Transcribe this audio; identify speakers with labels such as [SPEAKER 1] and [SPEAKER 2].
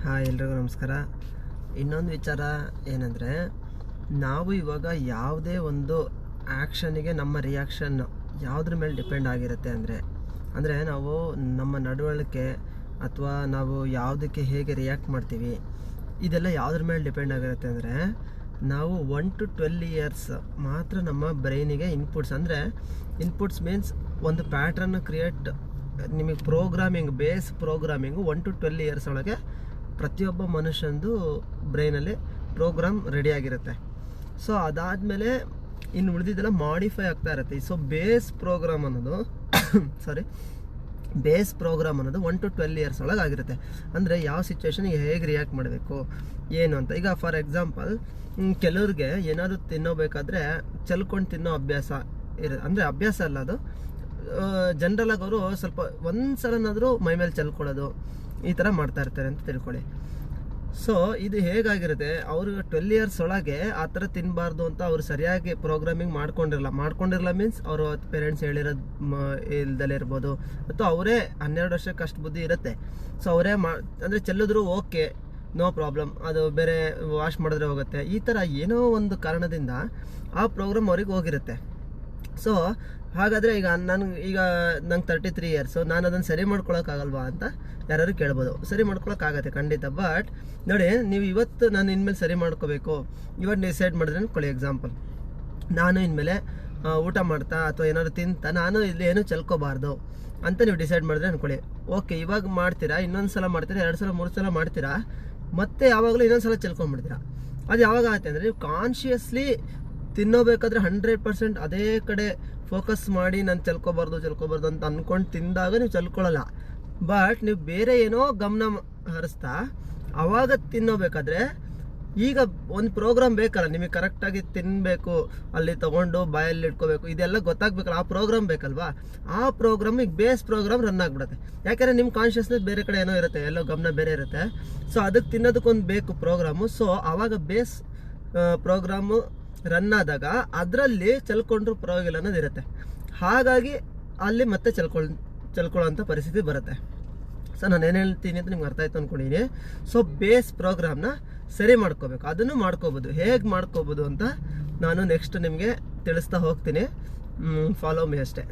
[SPEAKER 1] Hi ಎಲ್ರಿಗೂ ನಮಸ್ಕಾರ. ಇನ್ನೊಂದು ವಿಚಾರ ಏನಂದರೆ, ನಾವು ಇವಾಗ ಯಾವುದೇ ಒಂದು ಆ್ಯಕ್ಷನಿಗೆ ನಮ್ಮ ರಿಯಾಕ್ಷನ್ ಯಾವುದ್ರ ಮೇಲೆ ಡಿಪೆಂಡ್ ಆಗಿರುತ್ತೆ ಅಂದರೆ ನಾವು ನಮ್ಮ ನಡವಳಿಕೆ ಅಥವಾ ನಾವು ಯಾವುದಕ್ಕೆ ಹೇಗೆ ರಿಯಾಕ್ಟ್ ಮಾಡ್ತೀವಿ ಇದೆಲ್ಲ ಯಾವುದ್ರ ಮೇಲೆ ಡಿಪೆಂಡ್ ಆಗಿರುತ್ತೆ ಅಂದರೆ, ನಾವು 1 to 12 ಇಯರ್ಸ್ ಮಾತ್ರ ನಮ್ಮ ಬ್ರೈನಿಗೆ ಇನ್ಪುಟ್ಸ್ ಮೀನ್ಸ್ ಒಂದು ಪ್ಯಾಟ್ರನ್ ಕ್ರಿಯೇಟ್ ನಿಮಗೆ ಬೇಸ್ ಪ್ರೋಗ್ರಾಮಿಂಗು 1 to 12 ಇಯರ್ಸ್ ಒಳಗೆ ಪ್ರತಿಯೊಬ್ಬ ಮನುಷ್ಯಂದು ಬ್ರೈನಲ್ಲಿ ಪ್ರೋಗ್ರಾಮ್ ರೆಡಿಯಾಗಿರುತ್ತೆ. ಸೊ ಅದಾದಮೇಲೆ ಇನ್ನು ಉಳಿದಿದ್ದೆಲ್ಲ ಮಾಡಿಫೈ ಆಗ್ತಾ ಇರುತ್ತೆ. ಸೊ ಬೇಸ್ ಪ್ರೋಗ್ರಾಮ್ ಅನ್ನೋದು 1 to 12 ಇಯರ್ಸ್ ಒಳಗೆ ಆಗಿರುತ್ತೆ. ಅಂದರೆ ಯಾವ ಸಿಚುವೇಶನ್ಗೆ ಹೇಗೆ ರಿಯಾಕ್ಟ್ ಮಾಡಬೇಕು ಏನು ಅಂತ. ಈಗ ಫಾರ್ ಎಕ್ಸಾಂಪಲ್, ಕೆಲವ್ರಿಗೆ ಏನಾದರೂ ತಿನ್ನೋಬೇಕಾದ್ರೆ ಚಲ್ಕೊಂಡು ತಿನ್ನೋ ಅಭ್ಯಾಸ ಇರುತ್ತೆ. ಅಂದರೆ ಅಭ್ಯಾಸ ಅಲ್ಲ, ಅದು ಜನರಲಾಗಿ ಅವರು ಸ್ವಲ್ಪ ಒಂದು ಸಲನಾದರೂ ಮೈ ಮೇಲೆ ಚಲ್ಕೊಳ್ಳೋದು ಈ ಥರ ಮಾಡ್ತಾ ಇರ್ತಾರೆ ಅಂತ ತಿಳ್ಕೊಳ್ಳಿ. ಸೊ ಇದು ಹೇಗಾಗಿರುತ್ತೆ, ಅವರು 12 ಇಯರ್ಸ್ ಒಳಗೆ ಆ ಥರ ತಿನ್ನಬಾರ್ದು ಅಂತ ಅವರು ಸರಿಯಾಗಿ ಪ್ರೋಗ್ರಾಮಿಂಗ್ ಮಾಡ್ಕೊಂಡಿರಲ್ಲ ಮೀನ್ಸ್ ಅವರು ಪೇರೆಂಟ್ಸ್ ಹೇಳಿರೋದು ಇಲ್ದಲೇ ಇರ್ಬೋದು, ಅಥವಾ ಅವರೇ 12 ವರ್ಷಕ್ಕೆ ಅಷ್ಟು ಬುದ್ಧಿ ಇರುತ್ತೆ. ಸೊ ಅವರೇ ಅಂದರೆ ಚೆಲ್ಲಿದ್ರು ಓಕೆ, ನೋ ಪ್ರಾಬ್ಲಮ್, ಅದು ಬೇರೆ ವಾಶ್ ಮಾಡಿದ್ರೆ ಹೋಗುತ್ತೆ, ಈ ಥರ ಏನೋ ಒಂದು ಕಾರಣದಿಂದ ಆ ಪ್ರೋಗ್ರಾಮ್ ಅವ್ರಿಗೆ ಹೋಗಿರುತ್ತೆ. ಸೊ ಹಾಗಾದರೆ ಈಗ ನಂಗೆ 33 ಇಯರ್ಸು, ನಾನು ಅದನ್ನು ಸರಿ ಮಾಡ್ಕೊಳಕ್ಕಾಗಲ್ವಾ ಅಂತ ಯಾರು ಕೇಳ್ಬೋದು. ಸರಿ ಮಾಡ್ಕೊಳಕ್ಕಾಗತ್ತೆ ಖಂಡಿತ. ಬಟ್ ನೋಡಿ, ನೀವು ಇವತ್ತು ನಾನು ಇನ್ಮೇಲೆ ಸರಿ ಮಾಡ್ಕೋಬೇಕು ಇವತ್ತು ಡಿಸೈಡ್ ಮಾಡಿದ್ರೆ ಅನ್ಕೊಳ್ಳಿ, ಎಕ್ಸಾಂಪಲ್ ನಾನು ಇನ್ಮೇಲೆ ಊಟ ಮಾಡ್ತಾ ಅಥವಾ ಏನಾದ್ರು ತಿಂತಾ ನಾನು ಇಲ್ಲಿ ಏನೂ ಚಲ್ಕೋಬಾರ್ದು ಅಂತ ನೀವು ಡಿಸೈಡ್ ಮಾಡಿದ್ರೆ ಅನ್ಕೊಳ್ಳಿ. ಓಕೆ, ಇವಾಗ ಮಾಡ್ತೀರಾ, ಇನ್ನೊಂದು ಸಲ ಮಾಡ್ತೀರಾ, 2 ಸಲ 3 ಸಲ ಮಾಡ್ತೀರಾ, ಮತ್ತೆ ಯಾವಾಗಲೂ ಇನ್ನೊಂದು ಸಲ ಚಲ್ಕೊಂಡ್ಬಿಡ್ತೀರಾ. ಅದು ಯಾವಾಗ ಆಗುತ್ತೆ ಅಂದರೆ, ನೀವು ಕಾನ್ಷಿಯಸ್ಲಿ ತಿನ್ನೋಬೇಕಾದ್ರೆ 100% ಅದೇ ಕಡೆ ಫೋಕಸ್ ಮಾಡಿ ನಾನು ಚಲ್ಕೋಬಾರ್ದು ಅಂತ ಅಂದ್ಕೊಂಡು ತಿಂದಾಗ ನೀವು ಚಲ್ಕೊಳ್ಳಲ್ಲ. ಬಟ್ ನೀವು ಬೇರೆ ಏನೋ ಗಮನ ಹರಿಸ್ತಾ ಅವಾಗ ತಿನ್ನೋಬೇಕಾದ್ರೆ, ಈಗ ಒಂದು ಪ್ರೋಗ್ರಾಮ್ ಬೇಕಲ್ಲ ನಿಮಗೆ, ಕರೆಕ್ಟಾಗಿ ತಿನ್ನಬೇಕು, ಅಲ್ಲಿ ತೊಗೊಂಡು ಬಾಯಲ್ಲಿ ಇಟ್ಕೋಬೇಕು, ಇದೆಲ್ಲ ಗೊತ್ತಾಗಬೇಕಲ್ಲ, ಆ ಪ್ರೋಗ್ರಾಮ್ ಬೇಕಲ್ವಾ. ಆ ಪ್ರೋಗ್ರಾಮ್ ಈಗ ಬೇಸ್ ಪ್ರೋಗ್ರಾಮ್ ರನ್ ಆಗಿಬಿಡುತ್ತೆ. ಯಾಕೆಂದರೆ ನಿಮ್ಮ ಕಾನ್ಷಿಯಸ್ನೆಸ್ ಬೇರೆ ಕಡೆ ಏನೋ ಇರುತ್ತೆ, ಎಲ್ಲೋ ಗಮನ ಬೇರೆ ಇರುತ್ತೆ. ಸೊ ಅದಕ್ಕೆ ತಿನ್ನೋದಕ್ಕೊಂದು ಬೇಕು ಪ್ರೋಗ್ರಾಮು. ಸೊ ಆವಾಗ ಬೇಸ್ ಪ್ರೋಗ್ರಾಮು ರನ್ ಆದಾಗ ಅದರಲ್ಲಿ ಚಲ್ಕೊಂಡ್ರು ಪರವಾಗಿಲ್ಲ ಅನ್ನೋದು ಇರುತ್ತೆ. ಹಾಗಾಗಿ ಅಲ್ಲಿ ಮತ್ತೆ ಚಲ್ಕೊಳ್ಳೋಂಥ ಪರಿಸ್ಥಿತಿ ಬರುತ್ತೆ. ಸೊ ನಾನು ಏನು ಹೇಳ್ತೀನಿ ಅಂತ ನಿಮ್ಗೆ ಅರ್ಥ ಆಯ್ತು ಅಂದ್ಕೊಂಡಿದ್ದೀನಿ. ಸೊ ಬೇಸ್ ಪ್ರೋಗ್ರಾಮ್ನ ಸರಿ ಮಾಡ್ಕೋಬೇಕು, ಅದನ್ನು ಮಾಡ್ಕೋಬೋದು. ಹೇಗೆ ಮಾಡ್ಕೋಬೋದು ಅಂತ ನಾನು ನೆಕ್ಸ್ಟ್ ನಿಮಗೆ ತಿಳಿಸ್ತಾ ಹೋಗ್ತೀನಿ. ಫಾಲೋ ಮೀ ಅಷ್ಟೇ.